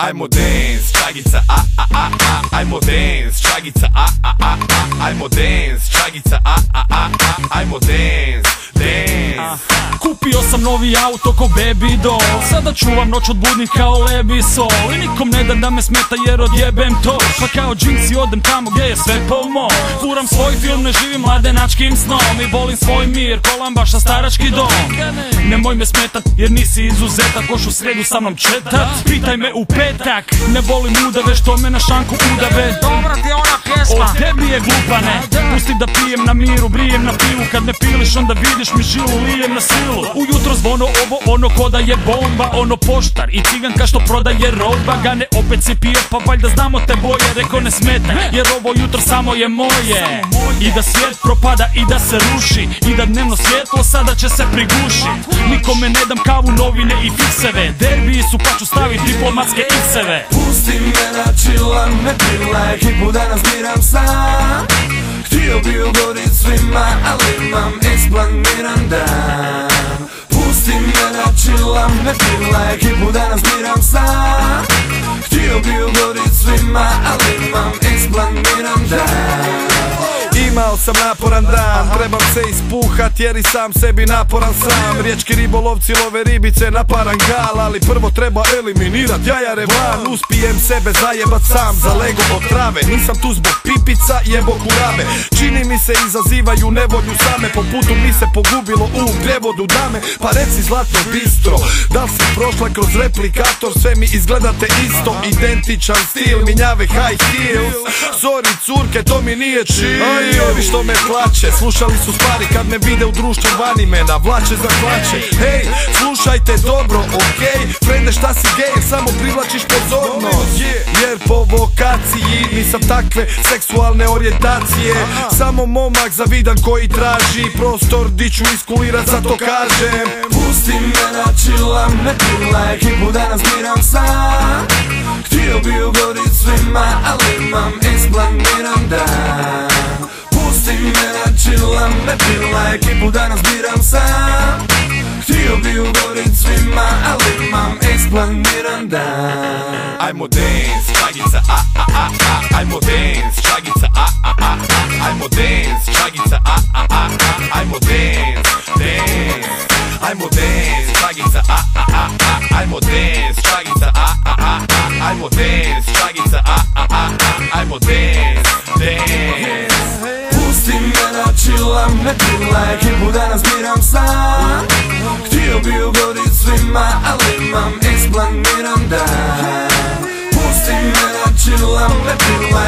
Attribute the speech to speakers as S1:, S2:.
S1: Ajmo dance, čagica, ajmo dance, čagica, ajmo dance, čagica, ajmo dance, dance.
S2: Kupio sam novi auto ko baby doll, sada čuvam noć od budnih kao Lebi Sol. I nikom ne da me smeta jer odjebem to, pa kao džinsi odem tamo gdje je sve po mom. Furam svoj film, ne živim mladenačkim snom i volim svoj mir, kolam baš na starački dom. Nemoj me smetat jer nisi izuzetak, koš u sredu sa mnom četat, pitaj me u petak. Ne volim udave što me na šanku udave.
S3: Dobra ti je ona pjesma.
S2: O tebi je glupane, pusti da pijem na miru, brijem na pivu. Kad me piliš onda vidiš mi žilu, lijem na silu. Ujutro zvono ovo ono ko da je bomba, ono poštar i ciganka što prodaje roba. Gane opet si pio pa valjda znamo te boje, reko ne smeta jer ovo jutro samo je moje. I da svijet propada i da se ruši, i da dnevno svjetlo sada će se prigušit. Nikome ne dam kavu, novine i fikseve, derbiji su pa ću stavit diplomatske x-eve.
S1: Pusti me da chillam, ne pilaj, ekipu danas biram sam. Htio bi ugodit svima, ali imam isplaniran dan. Pusti me da chillam, ne pilaj, ekipu danas biram sam. Htio bi ugodit svima, ali imam isplaniran dan. Imao sam naporan dan, trebam se ispuhat jer i sam sebi naporan sam. Riječki ribolovci love ribice na parangal, ali prvo treba eliminirat jajare van. Uspijem sebe zajebat sam za lego od trave, nisam tu zbog pipica jebo kurave. Čini mi se izazivaju nevolju same, po putu mi se pogubilo u prijevodu dame. Pa reci zlato bistro, da li si prošla kroz replikator, sve mi izgledate isto. Identičan stil, minjave high heels. Sorry curke, to mi nije chill. I ovi što me plaće, slušali su stvari kad me vide u društvu vani me navlače za plaće. Hej, slušajte dobro, okej, frende šta si gej, samo privlačiš pozornost. Jer po vokaciji nisam takve seksualne orijentacije, samo momak zavidan koji traži prostor di ću iskulirat, zato kažem. Pusti me da chillam, ne pilaj, ekipu danas biram sam. Htio bi ugodit svima, ali imam isplaniran dan. Pusti me da chillam, ne pilaj, ekipu danas biram sam. Htio bi ugodit svima, ali imam isplaniran dan. Ajmo dance, čagica, ajmo dance, čagica, ajmo dance, čagica, ajmo dance, dance. Ajmo dance, čagica, ajmo dance, čagica, ajmo dance, čagica, ajmo dance, dance. Pusti me da chillam, ne pilaj, ekipu danas biram sam. Htio bi ugodit svima, ali imam isplaniran dan. Pusti me da chillam, ne pilaj,